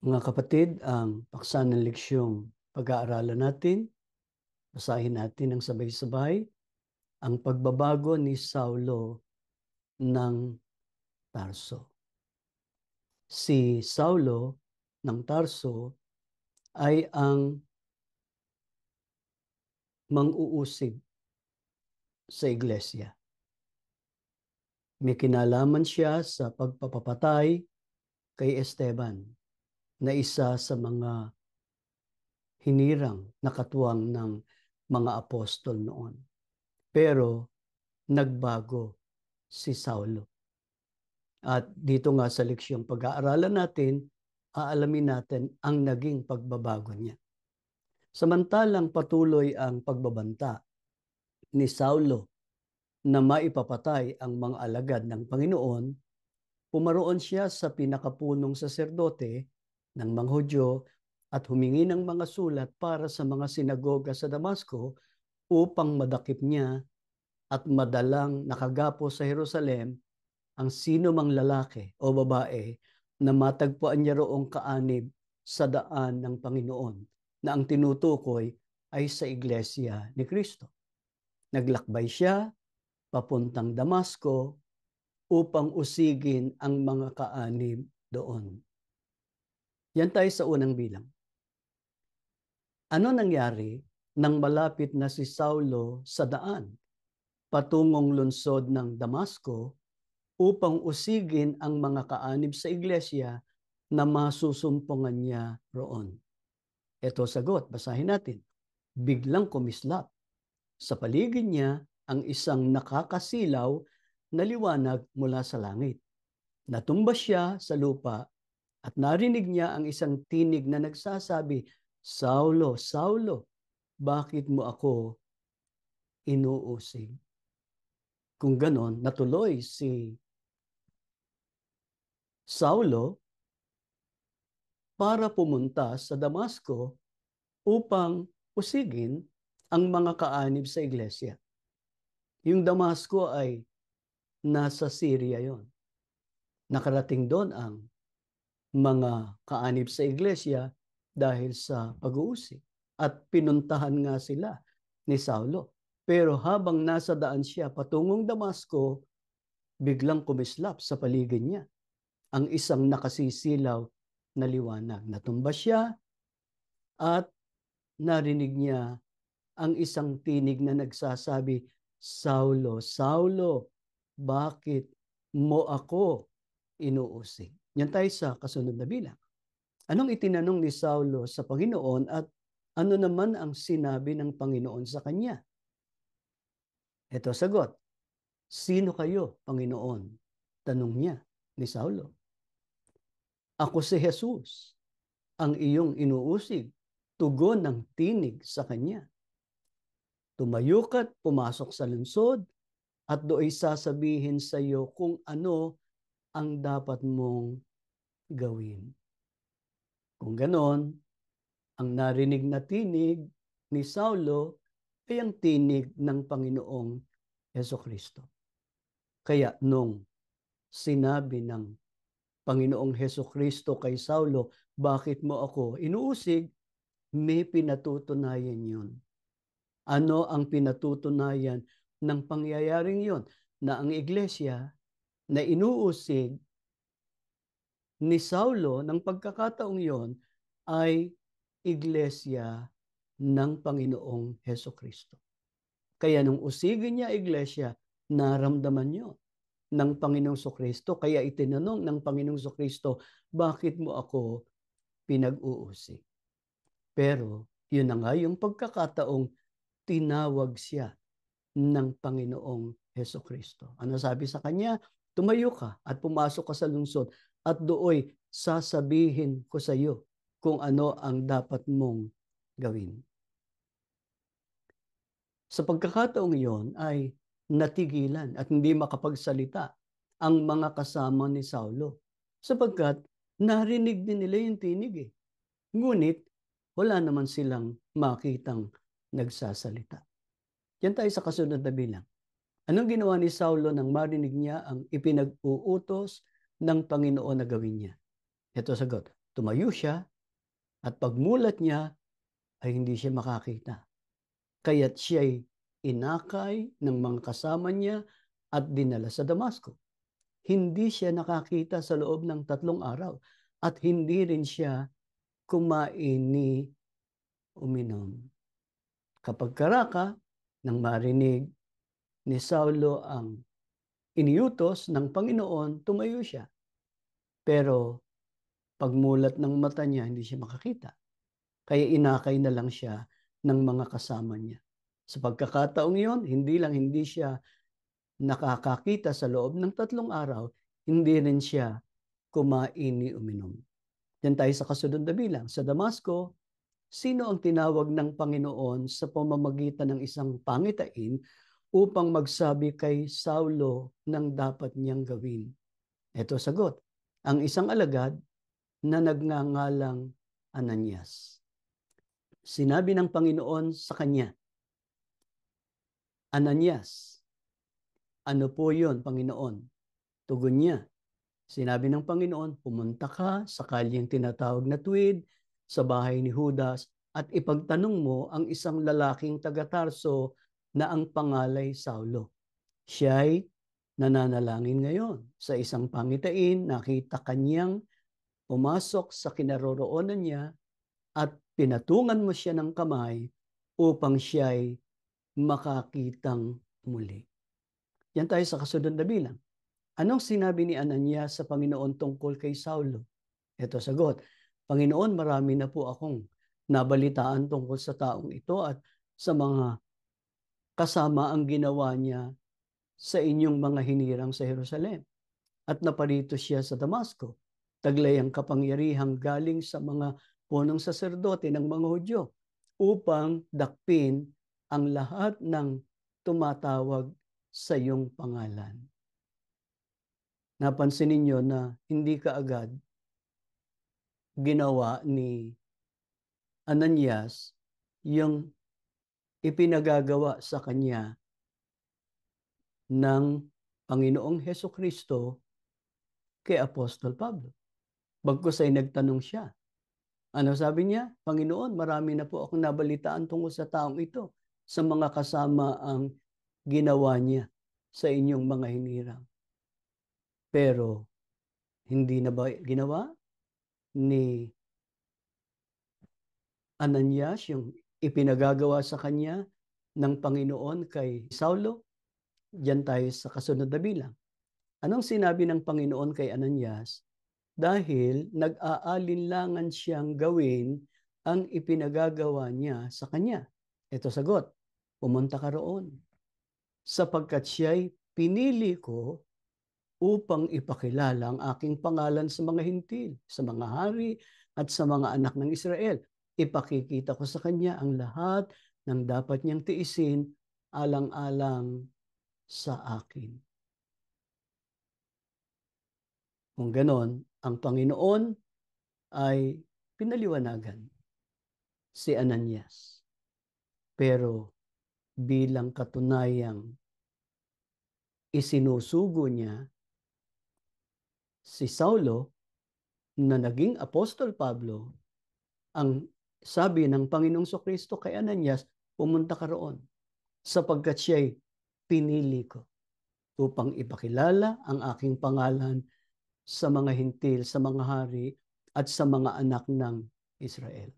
Mga kapatid, ang paksa ng leksyong pag-aaralan natin, basahin natin ng sabay-sabay, ang pagbabago ni Saulo ng Tarso. Si Saulo ng Tarso ay ang mang-uusig sa iglesia. May kinalaman siya sa pagpapatay kay Esteban, na isa sa mga hinirang na katuwang ng mga apostol noon. Pero nagbago si Saulo. At dito nga sa leksyong pag-aaralan natin, aalamin natin ang naging pagbabago niya. Samantalang patuloy ang pagbabanta ni Saulo na maipapatay ang mga alagad ng Panginoon, pumaroon siya sa pinakapunong saserdote ng mga Hudyo at humingi ng mga sulat para sa mga sinagoga sa Damasco upang madakip niya at madalang nakagapo sa Jerusalem ang sino mang lalaki o babae na matagpuan niya roong kaanib sa daan ng Panginoon na ang tinutukoy ay sa iglesia ni Kristo. Naglakbay siya papuntang Damasco upang usigin ang mga kaanib doon. Yan tayo sa unang bilang. Ano nangyari nang malapit na si Saulo sa daan patungong lungsod ng Damasco upang usigin ang mga kaanib sa iglesia na masusumpungan niya roon? Ito sagot, basahin natin. Biglang kumislap sa paligid niya ang isang nakakasilaw na liwanag mula sa langit. Natumba siya sa lupa at narinig niya ang isang tinig na nagsasabi, "Saulo, Saulo, bakit mo ako inuusig?" Kung ganon, natuloy si Saulo para pumunta sa Damasco upang usigin ang mga kaanib sa iglesia. Yung Damasco ay nasa Syria yon. Nakarating doon ang mga kaanib sa iglesia dahil sa pag-uusig at pinuntahan nga sila ni Saulo. Pero habang nasa daan siya patungong Damasco, biglang kumislap sa paligid niya ang isang nakasisilaw na liwanag. Natumba siya at narinig niya ang isang tinig na nagsasabi, "Saulo, Saulo, bakit mo ako inuusig?" Yan tayo sa kasunod na bilang. Anong itinanong ni Saulo sa Panginoon at ano naman ang sinabi ng Panginoon sa kanya? Ito sagot, "Sino kayo, Panginoon?" Tanong niya ni Saulo. "Ako si Jesus, ang iyong inuusig." Tugon ng tinig sa kanya. "Tumayo ka't pumasok sa lungsod at do'y sasabihin sa iyo kung ano ang dapat mong gawin." Kung ganon, ang narinig na tinig ni Saulo ay ang tinig ng Panginoong Hesukristo. Kaya nung sinabi ng Panginoong Hesukristo kay Saulo, "Bakit mo ako inuusig?" may pinatutunayan yun. Ano ang pinatutunayan ng pangyayaring yon? Na ang iglesia na inuusig ni Saulo ng pagkakataong yon ay iglesia ng Panginoong Hesukristo. Kaya nung usigin niya iglesia, naramdaman niyo ng Panginoong Hesukristo. Kaya itinanong ng Panginoong Hesukristo, "Bakit mo ako pinag-uusig?" Pero yun na nga yung pagkakataong tinawag siya ng Panginoong Hesukristo. Ano sabi sa kanya? "Tumayo ka at pumasok ka sa lungsod at dooy sasabihin ko sa iyo kung ano ang dapat mong gawin." Sa pagkakataong iyon ay natigilan at hindi makapagsalita ang mga kasama ni Saulo sapagkat narinig din nila yung tinig eh. Ngunit wala naman silang makitang nagsasalita. Yan tayo sa kasunod na bilang. Anong ginawa ni Saulo nang marinig niya ang ipinag-uutos ng Panginoon na gawin niya? Ito sagot, tumayo siya at pagmulat niya ay hindi siya makakita. Kaya't siya'y inakay ng mga kasama niya at dinala sa Damasco. Hindi siya nakakita sa loob ng 3 araw at hindi rin siya kumain ni uminom. Kapag karaka, nang marinig ni Saulo ang iniutos ng Panginoon, tumayo siya. Pero pagmulat ng mata niya, hindi siya makakita. Kaya inakay na lang siya ng mga kasama niya. Sa pagkakataong iyon, hindi siya nakakakita sa loob ng 3 araw, hindi rin siya kumain ni uminom. Yan tayo sa kasunod na bilang. Sa Damasco, sino ang tinawag ng Panginoon sa pamamagitan ng isang pangitain upang magsabi kay Saulo ng dapat niyang gawin? Ito sagot, ang isang alagad na nagngangalang Ananias. Sinabi ng Panginoon sa kanya, Ananias, ano po yun, Panginoon? Tugon niya, sinabi ng Panginoon, pumunta ka sa kalyeng tinatawag na Tuwid, sa bahay ni Judas, at ipagtanong mo ang isang lalaking taga-Tarso na ang pangalay Saulo. Siya'y nananalangin ngayon. Sa isang pangitain, nakita kanyang pumasok sa kinaroroonan niya at pinatungan mo siya ng kamay upang siya'y makakitang muli. Yan tayo sa kasunod na bilang. Anong sinabi ni Ananias sa Panginoon tungkol kay Saulo? Ito sagot, Panginoon, marami na po akong nabalitaan tungkol sa taong ito at sa mga kasama ang ginawa niya sa inyong mga hinirang sa Jerusalem. At naparito siya sa Damasco. Taglay ang kapangyarihang galing sa mga punong saserdote ng mga Hudyo upang dakpin ang lahat ng tumatawag sa iyong pangalan. Napansin ninyo na hindi kaagad ginawa ni Ananias yung ipinagagawa sa kanya ng Panginoong Hesukristo kay Apostol Pablo. Bagkus ay nagtanong siya. Ano sabi niya? Panginoon, marami na po akong nabalitaan tungkol sa taong ito, sa mga kasama ang ginawa niya sa inyong mga hinirang. Pero hindi na ba ginawa ni Ananias yung ipinagagawa sa kanya ng Panginoon kay Saulo? Diyan tayo sa kasunod na bilang. Anong sinabi ng Panginoon kay Ananias? Dahil nag-aalinlangan siyang gawin ang ipinagagawa niya sa kanya. Ito sagot, pumunta ka roon. Sapagkat siya'y pinili ko upang ipakilala ang aking pangalan sa mga hintil, sa mga hari at sa mga anak ng Israel. Ipakikita ko sa kanya ang lahat ng dapat niyang tiisin alang-alang sa akin. Kung ganon, ang Panginoon ay pinaliwanagan si Ananias. Pero bilang katunayang isinusugo niya si Saulo na naging Apostol Pablo, ang sabi ng Panginoong Kristo kay Ananias, pumunta ka roon sapagkat siya'y pinili ko upang ipakilala ang aking pangalan sa mga hintil, sa mga hari at sa mga anak ng Israel.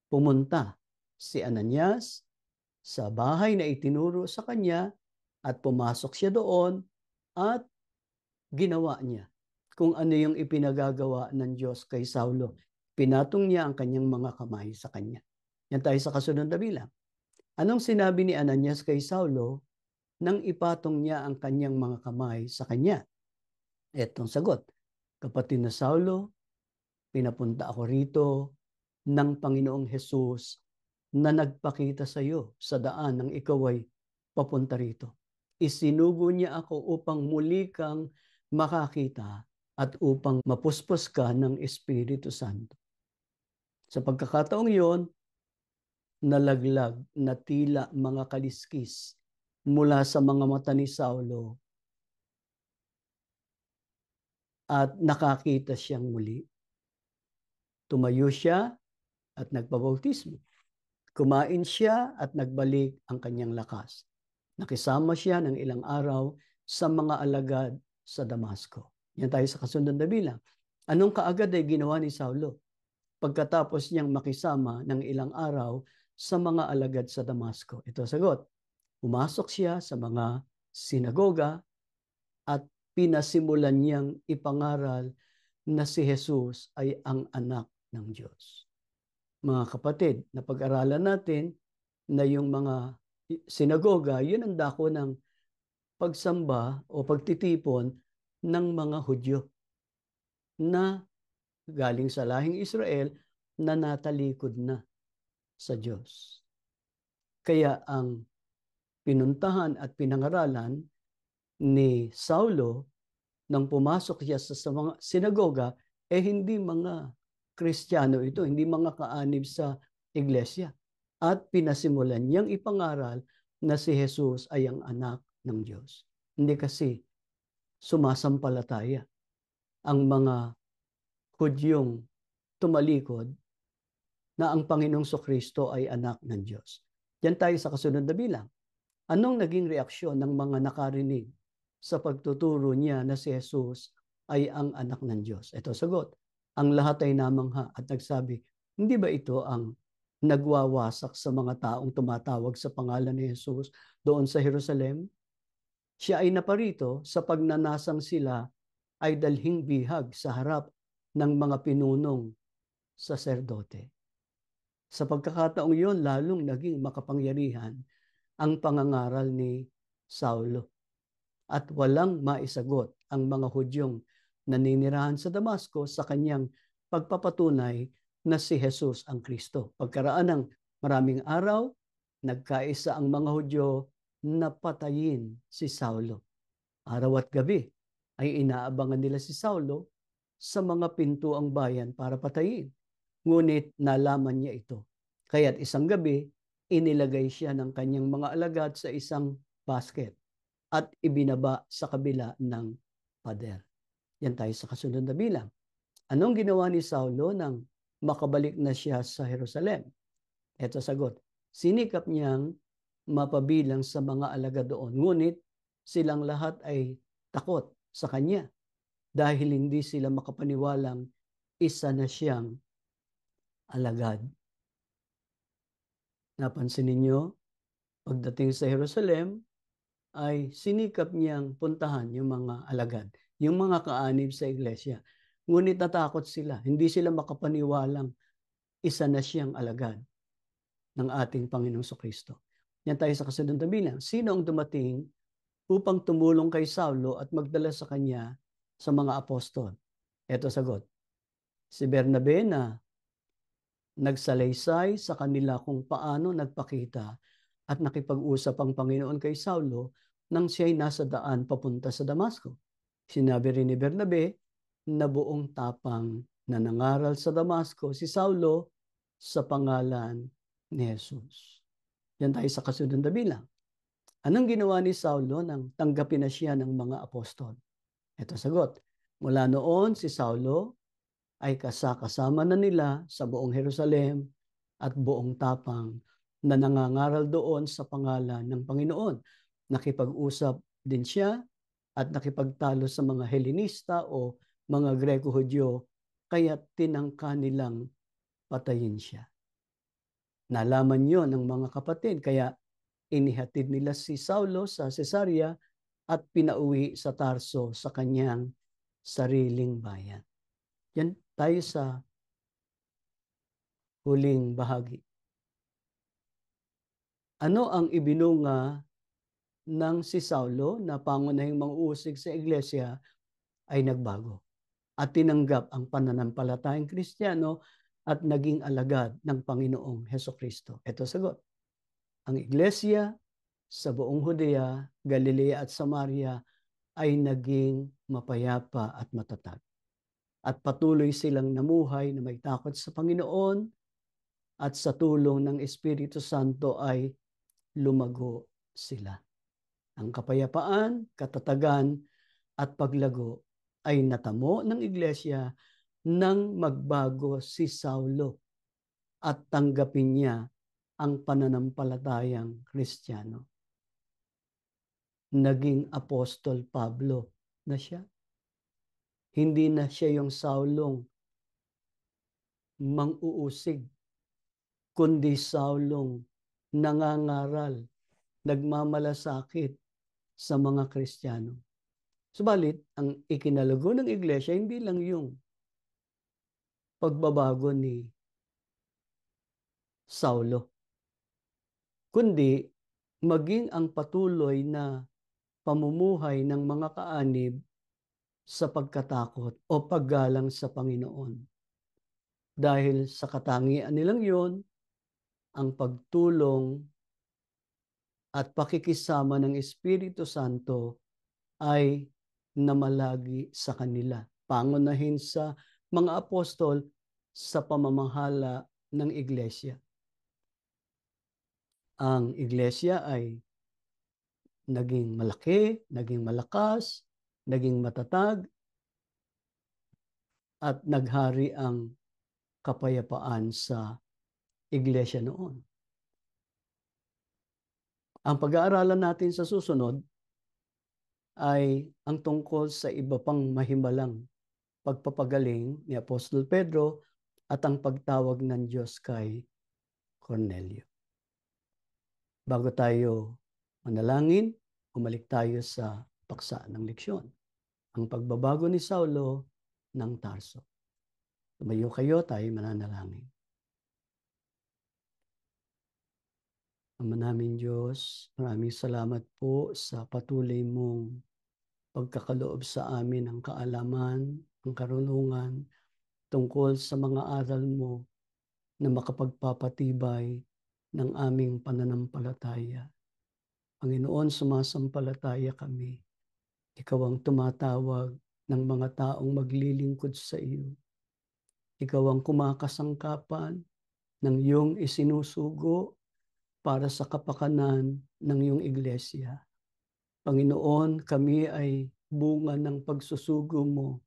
Pumunta si Ananias sa bahay na itinuro sa kanya at pumasok siya doon at ginawa niya kung ano yung ipinagagawa ng Diyos kay Saulo. Pinatong niya ang kanyang mga kamay sa kanya. Yan tayo sa kasunod na bilang. Anong sinabi ni Ananias kay Saulo nang ipatong niya ang kanyang mga kamay sa kanya? Etong sagot, kapatid na Saulo, pinapunta ako rito ng Panginoong Hesus na nagpakita sa iyo sa daan ng ikaw ay papunta rito. Isinugo niya ako upang muli kang makakita at upang mapuspos ka ng Espiritu Santo. Sa pagkakataong iyon, nalaglag na tila mga kaliskis mula sa mga mata ni Saulo at nakakita siyang muli. Tumayo siya at nagpabautismo. Kumain siya at nagbalik ang kanyang lakas. Nakisama siya ng ilang araw sa mga alagad sa Damasco. Yan tayo sa kasunod na bilang. Anong kaagad ay ginawa ni Saulo? Pagkatapos niyang makisama ng ilang araw sa mga alagad sa Damasco. Ito sagot. Pumasok siya sa mga sinagoga at pinasimulan niyang ipangaral na si Jesus ay ang anak ng Diyos. Mga kapatid, napag-aralan natin na yung mga sinagoga, yun ang dako ng pagsamba o pagtitipon ng mga Hudyo na galing sa lahing Israel na natalikod na sa Diyos. Kaya ang pinuntahan at pinangaralan ni Saulo nang pumasok siya sa mga sinagoga, hindi mga Kristiyano ito, hindi mga kaanib sa iglesia. At pinasimulan niyang ipangaral na si Jesus ay ang anak ng Diyos. Hindi kasi sumasampalataya ang mga Hudyong tumalikod na ang Panginoong Kristo ay anak ng Diyos. Diyan tayo sa kasunod na bilang. Anong naging reaksyon ng mga nakarinig sa pagtuturo niya na si Jesus ay ang anak ng Diyos? Ito sagot. Ang lahat ay namangha at nagsabi, hindi ba ito ang nagwawasak sa mga taong tumatawag sa pangalan ni Jesus doon sa Jerusalem? Siya ay naparito sa pagnanasang sila ay dalhing bihag sa harap ng mga pinunong saserdote. Sa pagkakataong iyon, lalong naging makapangyarihan ang pangangaral ni Saulo. At walang maisagot ang mga Hudyong naninirahan sa Damasco sa kanyang pagpapatunay na si Jesus ang Kristo. Pagkaraan ng maraming araw, nagkaisa ang mga Hudyo na patayin si Saulo. Araw at gabi ay inaabangan nila si Saulo sa mga pintuang bayan para patayin. Ngunit nalaman niya ito. Kaya't isang gabi, inilagay siya ng kanyang mga alagad sa isang basket at ibinaba sa kabila ng pader. Yan tayo sa kasunod na bilang. Anong ginawa ni Saulo nang makabalik na siya sa Jerusalem? Ito sagot. Sinikap niyang mapabilang sa mga alagad doon. Ngunit silang lahat ay takot sa kanya dahil hindi sila makapaniwalang isa na siyang alagad. Napansin ninyo, pagdating sa Jerusalem, ay sinikap niyang puntahan yung mga alagad, yung mga kaanib sa iglesia. Ngunit natakot sila, hindi sila makapaniwalang isa na siyang alagad ng ating Panginoong Kristo. Yan tayo sa kasunod na bilang. Sino ang dumating upang tumulong kay Saulo at magdala sa kanya sa mga apostol? Ito sagot. Si Bernabe na nagsalaysay sa kanila kung paano nagpakita at nakipag-usap ang Panginoon kay Saulo nang siya'y nasa daan papunta sa Damasco. Sinabi rin ni Bernabe na buong tapang na nangaral sa Damasco si Saulo sa pangalan ni Jesus. Yan tayo sa kasunod na bilang. Anong ginawa ni Saulo nang tanggapin na siya ng mga apostol? Ito sagot. Mula noon si Saulo ay kasama na nila sa buong Jerusalem at buong tapang na nangangaral doon sa pangalan ng Panginoon. Nakipag-usap din siya at nakipagtalo sa mga Helenista o mga Greko-Hudyo, kaya tinangka nilang patayin siya. Nalaman yon ng mga kapatid, kaya inihatid nila si Saulo sa Cesarea at pinauwi sa Tarso sa kanyang sariling bayan. Yan tayo sa huling bahagi. Ano ang ibinunga ng si Saulo na pangunahing mang-uusig sa iglesia ay nagbago at tinanggap ang pananampalatayang Kristiyano at naging alagad ng Panginoong Hesukristo? Ito sagot. Ang iglesia sa buong Judea, Galilea at Samaria ay naging mapayapa at matatag. At patuloy silang namuhay na may takot sa Panginoon at sa tulong ng Espiritu Santo ay lumago sila. Ang kapayapaan, katatagan at paglago ay natamo ng iglesia nang magbago si Saulo at tanggapin niya ang pananampalatayang Kristiyano. Naging Apostol Pablo na siya. Hindi na siya yung Saulong mang-uusig, kundi Saulong nangangaral, nagmamalasakit sa mga Kristiyano. Subalit, ang ikinalago ng iglesia, hindi lang yung pagbabago ni Saulo, kundi maging ang patuloy na pamumuhay ng mga kaanib sa pagkatakot o paggalang sa Panginoon. Dahil sa katangian nilang yon, ang pagtulong at pakikisama ng Espiritu Santo ay namalagi sa kanila. Pangunahin sa mga apostol sa pamamahala ng iglesia. Ang iglesia ay naging malaki, naging malakas, naging matatag, at naghari ang kapayapaan sa iglesia noon. Ang pag-aaralan natin sa susunod ay ang tungkol sa iba pang mahimalang pagpapagaling ni Apostol Pedro at ang pagtawag ng Diyos kay Cornelio. Bago tayo manalangin, umalik tayo sa paksa ng leksyon. Ang pagbabago ni Saulo ng Tarso. Tumayo kayo, tayo mananalangin. Ama namin Diyos, maraming salamat po sa patuloy mong pagkakaloob sa amin ng kaalaman, ang karunungan tungkol sa mga aral mo na makapagpapatibay ng aming pananampalataya. Panginoon, sumasampalataya kami. Ikaw ang tumatawag ng mga taong maglilingkod sa iyo. Ikaw ang kumakasangkapan ng iyong isinusugo para sa kapakanan ng iyong iglesia. Panginoon, kami ay bunga ng pagsusugo mo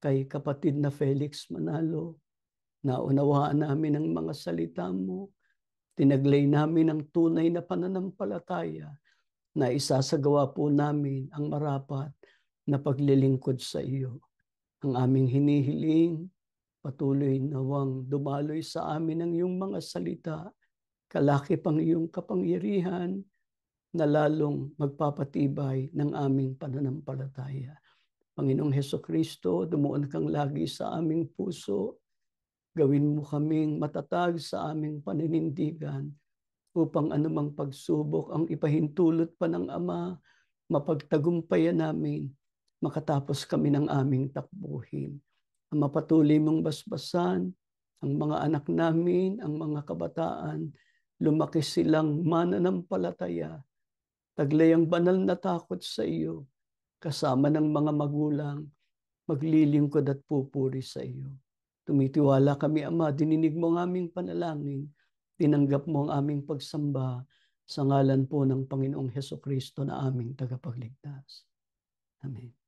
kay kapatid na Felix Manalo. Naunawaan namin ang mga salita mo. Tinaglay namin ang tunay na pananampalataya na isasagawa po namin ang marapat na paglilingkod sa iyo. Ang aming hinihiling, patuloy nawang dumaloy sa amin ang iyong mga salita, kalakip ang iyong kapangyarihan na lalong magpapatibay ng aming pananampalataya. Panginoong Hesukristo, dumuon kang lagi sa aming puso. Gawin mo kaming matatag sa aming paninindigan upang anumang pagsubok ang ipahintulot pa ng Ama, mapagtagumpayan namin, makatapos kami ng aming takbuhin. Ang mapatuloy mong basbasan, ang mga anak namin, ang mga kabataan, lumaki silang mananampalataya, taglay ang banal na takot sa iyo, kasama ng mga magulang, maglilingkod at pupuri sa iyo. Tumitiwala kami, Ama, dininig mo ang aming panalangin, tinanggap mo ang aming pagsamba sa ngalan po ng Panginoong Hesukristo na aming tagapagligtas. Amen.